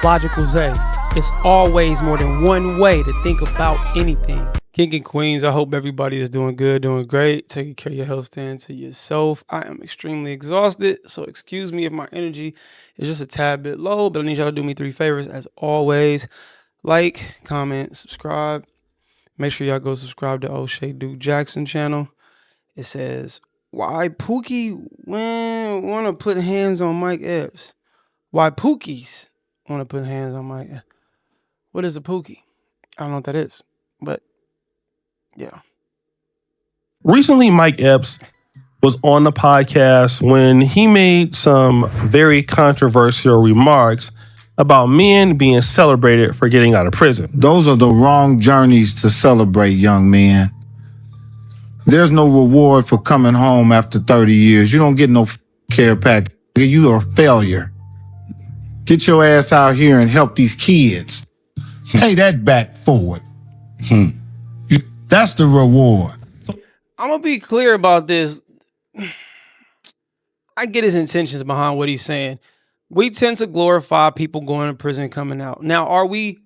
logical say. It's always more than one way to think about anything. King and queens, I hope everybody is doing good, doing great, taking care of your health, stand to yourself. I am extremely exhausted, so excuse me if my energy is just a tad bit low, but I need y'all to do me 3 favors as always. Like, comment, subscribe. Make sure y'all go subscribe to O'Shea Duke Jackson channel. It says, why Pookie want to put hands on Mike Epps? Why Pookies want to put hands on Mike Epps? What is a Pookie? I don't know what that is, but yeah. Recently, Mike Epps was on the podcast when he made some very controversial remarks about men being celebrated for getting out of prison. Those are the wrong journeys to celebrate, young men. There's no reward for coming home after 30 years. You don't get no care package. You are a failure. Get your ass out here and help these kids. Pay that back forward. That's the reward. I'm going to be clear about this. I get his intentions behind what he's saying. We tend to glorify people going to prison and coming out. Now, are we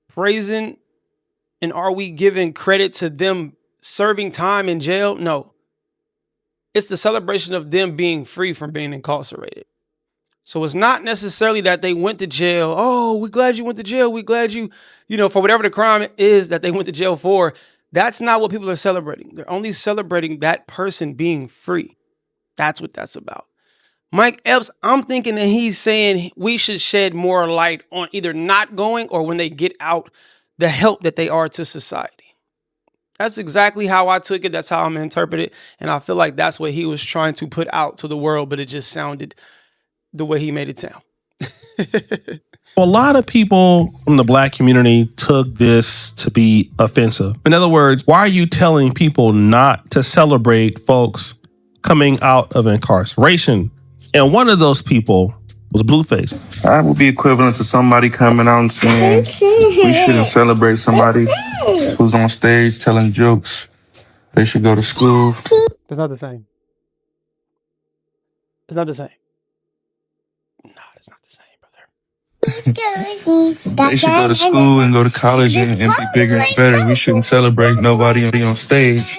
praising and are we giving credit to them serving time in jail? No. It's the celebration of them being free from being incarcerated. So it's not necessarily that they went to jail. Oh, we're glad you went to jail. We're glad you for whatever the crime is that they went to jail for. That's not what people are celebrating. They're only celebrating that person being free. That's what that's about. Mike Epps, I'm thinking that he's saying we should shed more light on either not going or when they get out, the help that they are to society. That's exactly how I took it. That's how I'm interpreting it. And I feel like that's what he was trying to put out to the world, but it just sounded the way he made it sound. A lot of people from the black community took this to be offensive. In other words, why are you telling people not to celebrate folks coming out of incarceration? And one of those people was BLUEFACE. I would be equivalent to somebody coming out and saying we shouldn't celebrate somebody who's on stage telling jokes. They should go to school. It's not the same. It's not the same. No, it's not the same, brother. They should go to school and go to college and be bigger and better. We shouldn't celebrate nobody on stage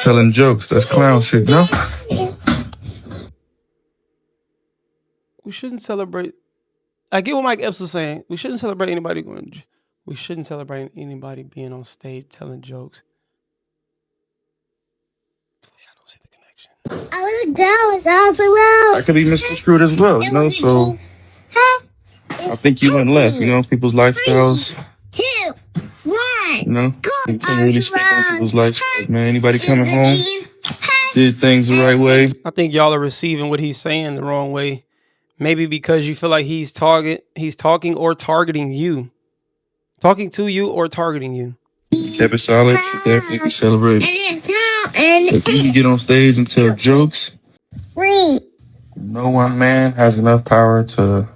telling jokes. That's clown shit, no? We shouldn't celebrate. I get what Mike Epps was saying. We shouldn't celebrate anybody going. We shouldn't celebrate anybody being on stage telling jokes. Yeah, I don't see the connection. I want to go. It's also well. I could be misconstrued as well, you know? So I think you went left, people's lifestyles. 3, 2, 1. You can't really speak on people's lifestyles, man. Anybody coming home did things the right way. I think y'all are receiving what he's saying the wrong way. Maybe because you feel like he's talking or targeting you. Talking to you or targeting you. Kept it solid, should definitely be celebrated. If you can get on stage and tell jokes, no one man has enough power to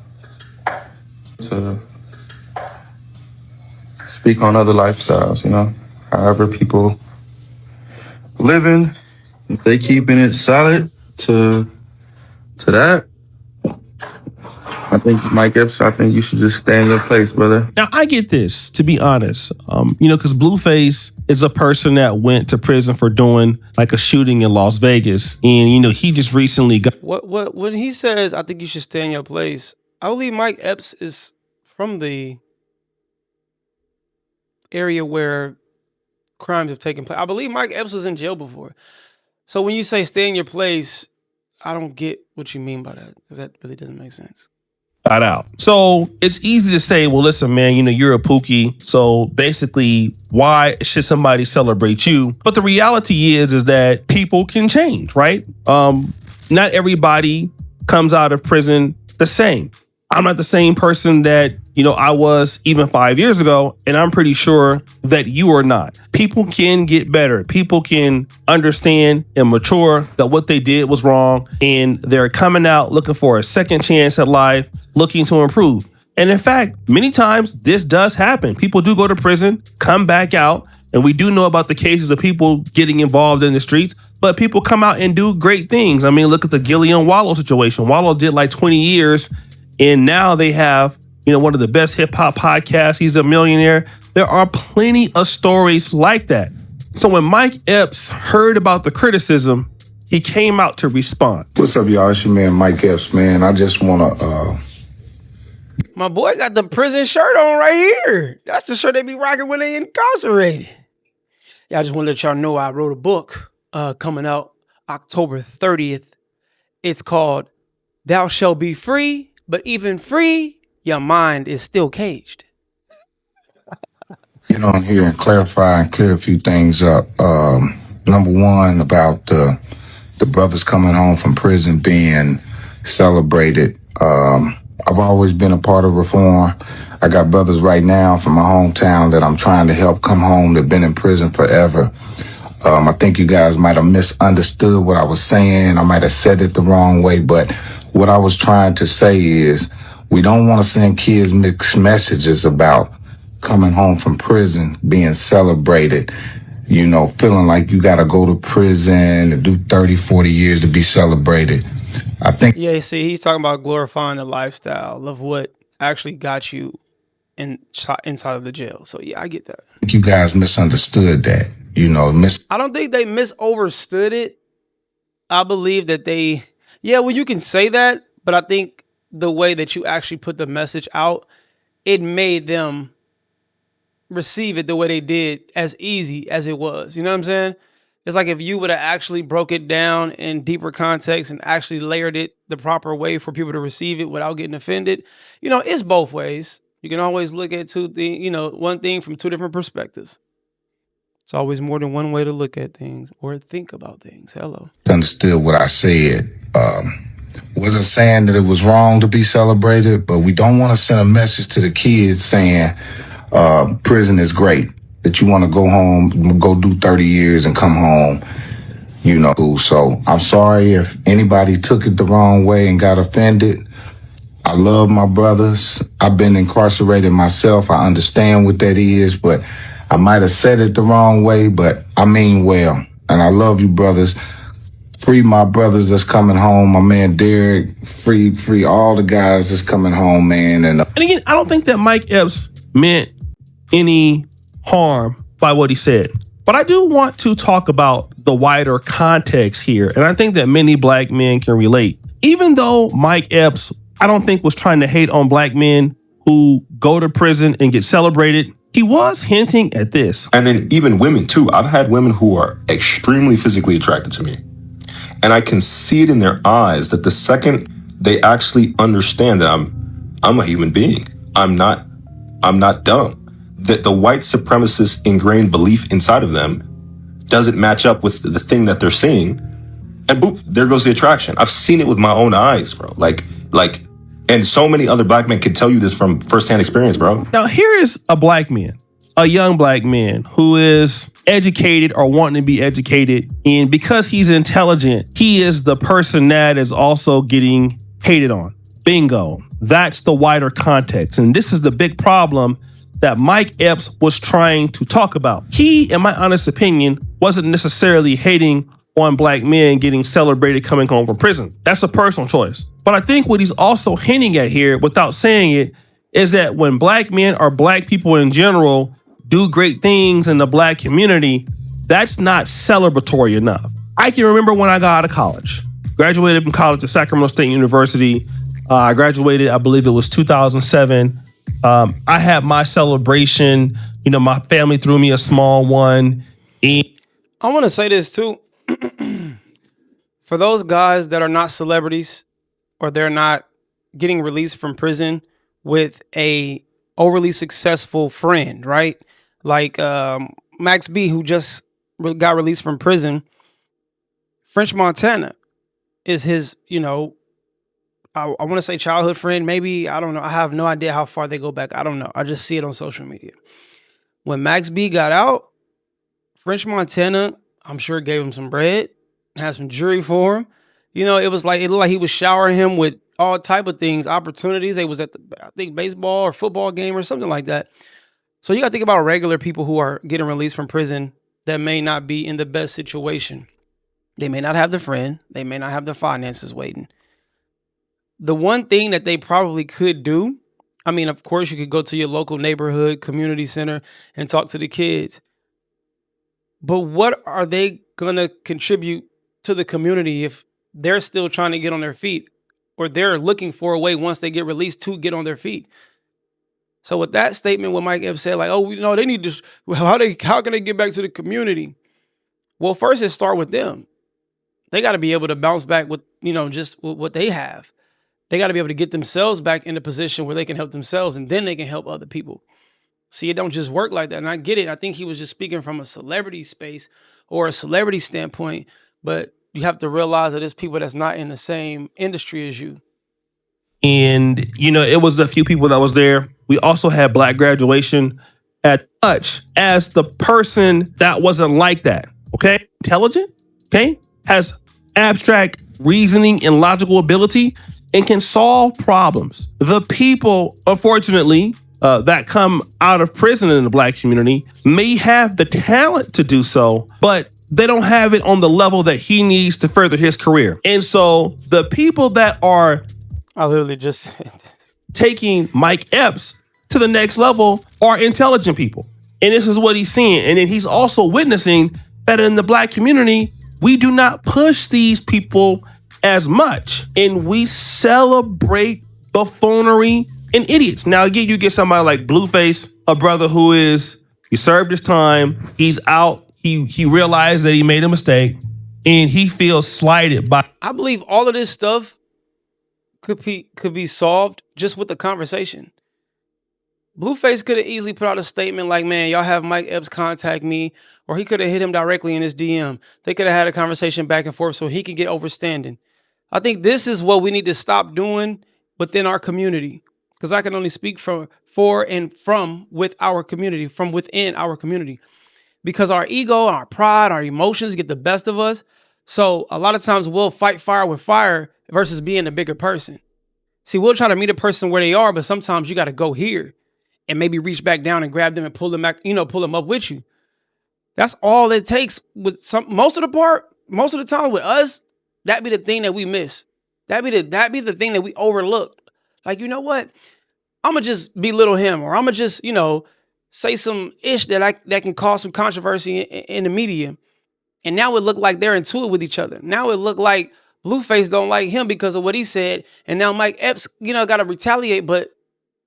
speak on other lifestyles, However people living, if they keeping it solid to that, I think, Mike Epps, you should just stay in your place, brother. Now, I get this, to be honest, because BLUEFACE is a person that went to prison for doing like a shooting in Las Vegas. And, he just recently got... When he says, I think you should stay in your place, I believe Mike Epps is from the area where crimes have taken place. I believe Mike Epps was in jail before. So when you say stay in your place, I don't get what you mean by that, because that really doesn't make sense. Out. So it's easy to say, well, listen, man, you're a Pookie. So basically, why should somebody celebrate you? But the reality is that people can change, right? Not everybody comes out of prison the same. I'm not the same person that, I was even 5 years ago, and I'm pretty sure that you are not. People can get better. People can understand and mature that what they did was wrong, and they're coming out looking for a second chance at life, looking to improve. And in fact, many times this does happen. People do go to prison, come back out, and we do know about the cases of people getting involved in the streets, but people come out and do great things. I mean, look at the Gillian Wallow situation. Wallow did like 20 years, and now they have one of the best hip hop podcasts. He's a millionaire. There are plenty of stories like that. So when Mike Epps heard about the criticism, he came out to respond. What's up, y'all? It's your man, Mike Epps, man. I just want to... My boy got the prison shirt on right here. That's the shirt they be rocking when they incarcerated. Yeah, I just want to let y'all know I wrote a book coming out October 30th. It's called Thou Shalt Be Free, but even free, your mind is still caged. Get on here and clarify and clear a few things up. Number one, about the brothers coming home from prison being celebrated. I've always been a part of reform. I got brothers right now from my hometown that I'm trying to help come home. They've been in prison forever. I think you guys might have misunderstood what I was saying. I might have said it the wrong way, but what I was trying to say is we don't want to send kids mixed messages about coming home from prison, being celebrated, feeling like you got to go to prison and do 30, 40 years to be celebrated. I think. Yeah, see, he's talking about glorifying the lifestyle of what actually got you inside of the jail. So, yeah, I get that. I think you guys misunderstood that, I don't think they misunderstood it. I believe that you can say that, but I think the way that you actually put the message out, it made them receive it the way they did, as easy as it was. You know what I'm saying? It's like if you would have actually broke it down in deeper context and actually layered it the proper way for people to receive it without getting offended. It's both ways. You can always look at one thing from two different perspectives. It's always more than one way to look at things or think about things. Hello. Understood what I said. Wasn't saying that it was wrong to be celebrated, but we don't want to send a message to the kids saying prison is great, that you want to go home, go do 30 years and come home, So I'm sorry if anybody took it the wrong way and got offended. I love my brothers. I've been incarcerated myself. I understand what that is, but I might have said it the wrong way, but I mean well. And I love you, brothers. Free my brothers that's coming home. My man Derek, free all the guys that's coming home, man. And again, I don't think that Mike Epps meant any harm by what he said. But I do want to talk about the wider context here. And I think that many black men can relate. Even though Mike Epps, I don't think, was trying to hate on black men who go to prison and get celebrated, he was hinting at this. And then even women too. I've had women who are extremely physically attracted to me. And I can see it in their eyes that the second they actually understand that I'm a human being, I'm not dumb, that the white supremacist ingrained belief inside of them doesn't match up with the thing that they're seeing, and boop, there goes the attraction. I've seen it with my own eyes, bro. And so many other black men can tell you this from firsthand experience, bro. Now, here is a black man, a young black man who is educated or wanting to be educated. And because he's intelligent, he is the person that is also getting hated on. Bingo. That's the wider context. And this is the big problem that Mike Epps was trying to talk about. He, in my honest opinion, wasn't necessarily hating on black men getting celebrated coming home from prison. That's a personal choice. But I think what he's also hinting at here, without saying it, is that when black men or black people in general do great things in the black community, that's not celebratory enough. I can remember when I got out of college, graduated from college at Sacramento State University. I graduated, I believe it was 2007. I had my celebration. My family threw me a small one. I want to say this too. For those guys that are not celebrities or they're not getting released from prison with a overly successful friend, right? Like Max B, who just got released from prison. French Montana is his, I want to say childhood friend, maybe. I don't know. I have no idea how far they go back. I don't know. I just see it on social media. When Max B got out, French Montana, I'm sure, gave him some bread, had some jewelry for him. It looked like he was showering him with all type of things, opportunities. They was at I think baseball or football game or something like that. So you got to think about regular people who are getting released from prison that may not be in the best situation. They may not have the friend. They may not have the finances waiting. The one thing that they probably could do I mean, of course, you could go to your local neighborhood community center and talk to the kids. But what are they going to contribute to the community if they're still trying to get on their feet, or they're looking for a way once they get released to get on their feet? So with that statement, what Mike Epps said, like, oh, they need to, how can they get back to the community? Well, first it start with them. They got to be able to bounce back with, just what they have. They got to be able to get themselves back in a position where they can help themselves, and then they can help other people. See, it don't just work like that. And I get it. I think he was just speaking from a celebrity space or a celebrity standpoint, but you have to realize that there's people that's not in the same industry as you. And, it was a few people that was there. We also had Black graduation at Touch as the person that wasn't like that. Okay. Intelligent. Okay. Has abstract reasoning and logical ability and can solve problems. The people, unfortunately, that come out of prison in the Black community may have the talent to do so, but they don't have it on the level that he needs to further his career. And so the people that are I literally just said this. Taking Mike Epps to the next level are intelligent people. And this is what he's seeing. And then he's also witnessing that in the Black community, we do not push these people as much. And we celebrate buffoonery and idiots. Now, again, you get somebody like BLUEFACE, a brother who he served his time. He's out. He realized that he made a mistake and he feels slighted by. I believe all of this stuff could be solved just with the conversation. BLUEFACE could have easily put out a statement like, man, y'all have Mike Epps contact me, or he could have hit him directly in his DM. They could have had a conversation back and forth so he could get overstanding. I think this is what we need to stop doing within our community, because I can only speak for and from with our community, from within our community, because our ego, our pride, our emotions get the best of us. So a lot of times we'll fight fire with fire versus being a bigger person. See, we'll try to meet a person where they are, but sometimes you got to go here and maybe reach back down and grab them and pull them back, pull them up with you. That's all it takes with most of the time with us. That be the thing that we miss. That be the thing that we overlook. Like, you know what? I'm gonna just belittle him, or I'm gonna just, say some ish that can cause some controversy in the media. And now it look like they're into it with each other. Now it look like BLUEFACE don't like him because of what he said. And now Mike Epps, got to retaliate. But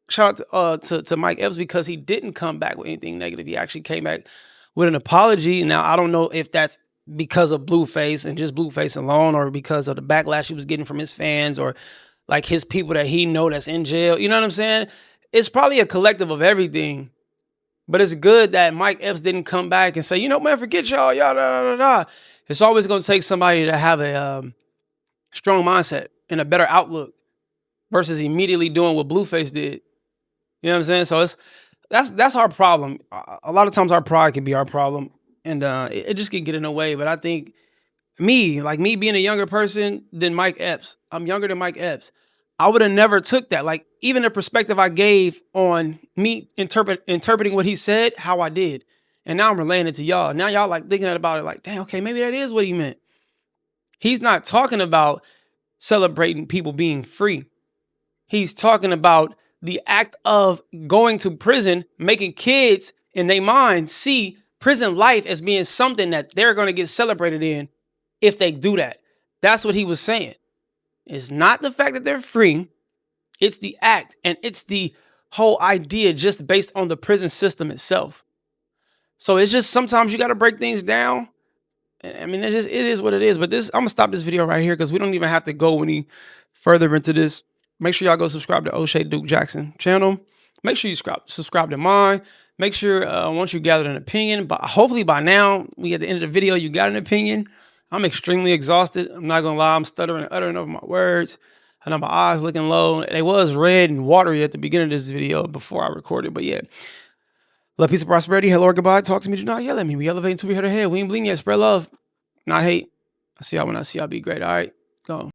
shout out to Mike Epps, because he didn't come back with anything negative. He actually came back with an apology. Now, I don't know if that's because of BLUEFACE and just BLUEFACE alone, or because of the backlash he was getting from his fans, or like his people that he know that's in jail. You know what I'm saying? It's probably a collective of everything. But it's good that Mike Epps didn't come back and say, man, forget y'all, da, da, da, da. It's always going to take somebody to have a strong mindset and a better outlook versus immediately doing what BLUEFACE did. You know what I'm saying? So that's our problem. A lot of times our pride can be our problem, and it just can get in the way. But I think me being a younger person than Mike Epps, I'm younger than Mike Epps, I would have never took that. Like, even the perspective I gave on me interpreting what he said, how I did. And now I'm relaying it to y'all. Now y'all like thinking about it like, dang, okay, maybe that is what he meant. He's not talking about celebrating people being free. He's talking about the act of going to prison, making kids in their mind see prison life as being something that they're going to get celebrated in if they do that. That's what he was saying. It's not the fact that they're free. It's the act, and it's the whole idea just based on the prison system itself. So it's just sometimes you got to break things down. I mean, it is what it is. But I'm going to stop this video right here because we don't even have to go any further into this. Make sure y'all go subscribe to O'Shea Duke Jackson channel. Make sure you subscribe to mine. Make sure once you gathered an opinion, but hopefully by now, we at the end of the video, you got an opinion. I'm extremely exhausted. I'm not going to lie. I'm stuttering and uttering over my words. I know my eyes looking low. They was red and watery at the beginning of this video before I recorded. But yeah, love, peace, and prosperity. Hello, goodbye. Talk to me. Do not yell at me. We elevate until we head ahead. We ain't bleeding yet. Spread love, not hate. I see y'all when I see y'all. Be great. All right, go.